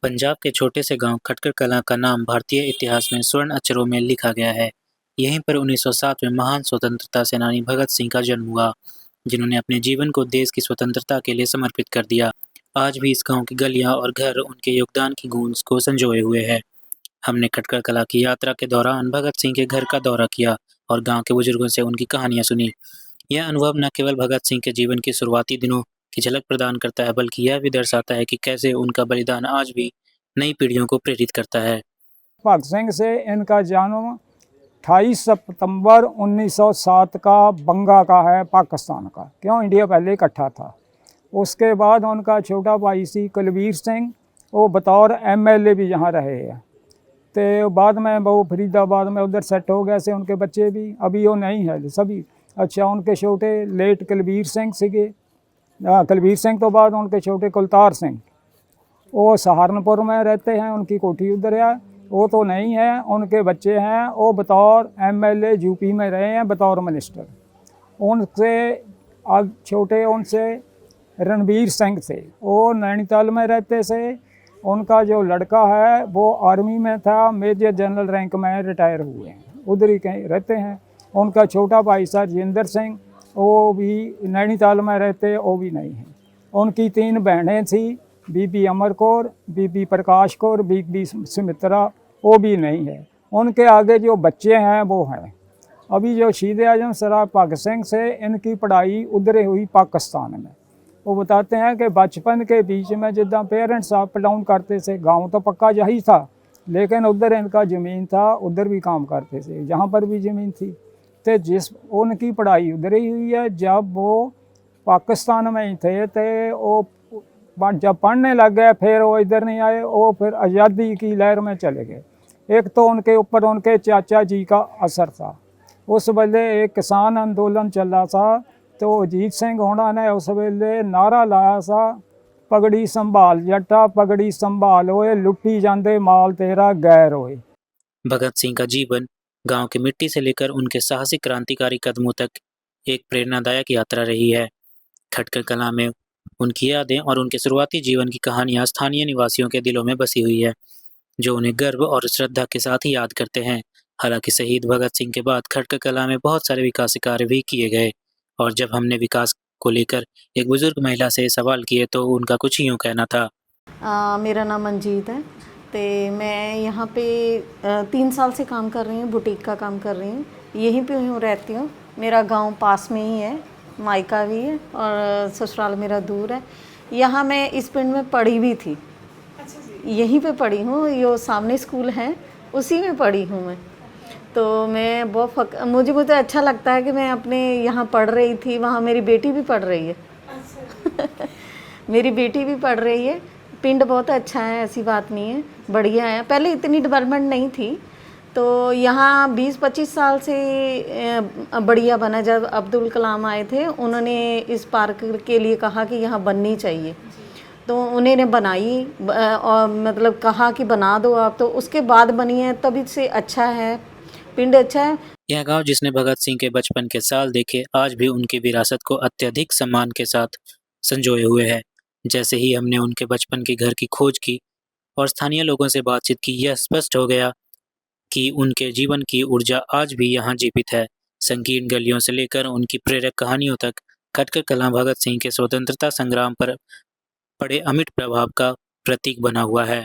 पंजाब के छोटे से गांव खटकर कलां का नाम भारतीय इतिहास में स्वर्ण अक्षरों में लिखा गया है। यहीं पर 1907 में महान स्वतंत्रता सेनानी भगत सिंह का जन्म हुआ, जिन्होंने अपने जीवन को देश की स्वतंत्रता के लिए समर्पित कर दिया। आज भी इस गांव की गलियां और घर उनके योगदान की गूंज को संजोए हुए हैं। हमने खटकर कलां की यात्रा के दौरान भगत सिंह के घर का दौरा किया और गांव के बुजुर्गों से उनकी कहानियां सुनी। यह अनुभव न केवल भगत सिंह के जीवन के शुरुआती दिनों की झलक प्रदान करता है, बल्कि यह भी दर्शाता है कि कैसे उनका बलिदान आज भी नई पीढ़ियों को प्रेरित करता है। भगत सिंह से इनका जन्म 28 सितंबर 1907 का बंगा का है, पाकिस्तान का। क्यों, इंडिया पहले इकट्ठा था। उसके बाद उनका छोटा भाई सी कुलवीर सिंह, वो बतौर एमएलए भी यहाँ रहे हैं। तो बाद में वो फरीदाबाद में उधर सेट हो गए से उनके बच्चे भी, अभी वो नहीं है सभी। अच्छा, उनके छोटे लेट कुलवीर सिंह सीगे, कुलवीर सिंह तो बाद उनके छोटे कुलतार सिंह, वो सहारनपुर में रहते हैं, उनकी कोठी उधर है। वो तो नहीं है, उनके बच्चे हैं, वो बतौर एमएलए यूपी में रहे हैं, बतौर मिनिस्टर। उनसे अब छोटे उनसे रणबीर सिंह थे, वो नैनीताल में रहते से। उनका जो लड़का है वो आर्मी में था, मेजर जनरल रैंक में रिटायर हुए हैं, उधर ही कहीं रहते हैं। उनका छोटा भाई सा जिंदर सिंह, वो भी नैनीताल में रहते, वो भी नहीं है। उनकी 3 बहनें थी, बीबी अमर कौर, बीबी प्रकाश कौर, बीबी सुमित्रा, वो भी नहीं है। उनके आगे जो बच्चे हैं वो हैं। अभी जो शहीद आजम सराय भगत सिंह से इनकी पढ़ाई उधर हुई पाकिस्तान में। वो बताते हैं कि बचपन के बीच में जिदा पेरेंट्स अप डाउन करते थे, गांव तो पक्का यही था, लेकिन उधर इनका ज़मीन था, उधर भी काम करते थे, जहाँ पर भी ज़मीन थी। तो जिस उनकी पढ़ाई उधर ही हुई है। जब वो पाकिस्तान में ही थे तो वो जब पढ़ने लग गए, फिर वो इधर नहीं आए, वो फिर आज़ादी की लहर में चले गए। एक तो उनके ऊपर उनके चाचा जी का असर था। उस वेले एक किसान आंदोलन चला था, तो अजीत सिंह होना ने उस वेले नारा लाया सा, पगड़ी संभाल जट्टा पगड़ी संभाल होए, लुट्टी जांदे माल तेरा गैर होए। भगत सिंह का जीवन गांव की मिट्टी से लेकर उनके साहसिक क्रांतिकारी कदमों तक एक प्रेरणादायक यात्रा रही है। खटकर कलां में उनकी यादें और उनके शुरुआती जीवन की कहानियां स्थानीय निवासियों के दिलों में बसी हुई है, जो उन्हें गर्व और श्रद्धा के साथ ही याद करते हैं। हालांकि शहीद भगत सिंह के बाद खटकर कलां में बहुत सारे विकास कार्य भी किए गए, और जब हमने विकास को लेकर एक बुजुर्ग महिला से सवाल किए तो उनका कुछ यूँ कहना था। मेरा नाम मंजीत है। तो मैं यहाँ पे 3 साल से काम कर रही हूँ, बुटीक का काम कर रही हूँ। यहीं पे हूँ, रहती हूँ। मेरा गांव पास में ही है, मायका भी है और ससुराल मेरा दूर है। यहाँ मैं इस पिंड में पढ़ी भी थी। यहीं पे पढ़ी हूँ, ये सामने स्कूल है, उसी में पढ़ी हूँ मैं। तो मैं बहुत मुझे अच्छा लगता है कि मैं अपने यहाँ पढ़ रही थी, वहाँ मेरी बेटी भी पढ़ रही है। मेरी बेटी भी पढ़ रही है। पिंड बहुत अच्छा है, ऐसी बात नहीं है, बढ़िया है। पहले इतनी डेवलपमेंट नहीं थी, तो यहाँ 20-25 साल से बढ़िया बना। जब अब्दुल कलाम आए थे, उन्होंने इस पार्क के लिए कहा कि यहाँ बननी चाहिए, तो उन्होंने बनाई और मतलब कहा कि बना दो आप, तो उसके बाद बनी है, तभी से अच्छा है, पिंड अच्छा है। यह गांव जिसने भगत सिंह के बचपन के साल देखे, आज भी उनकी विरासत को अत्यधिक सम्मान के साथ संजोए हुए है। जैसे ही हमने उनके बचपन के घर की खोज की और स्थानीय लोगों से बातचीत की, यह स्पष्ट हो गया कि उनके जीवन की ऊर्जा आज भी यहाँ जीवित है। संकीर्ण गलियों से लेकर उनकी प्रेरक कहानियों तक, खटकर कलां भगत सिंह के स्वतंत्रता संग्राम पर पड़े अमिट प्रभाव का प्रतीक बना हुआ है।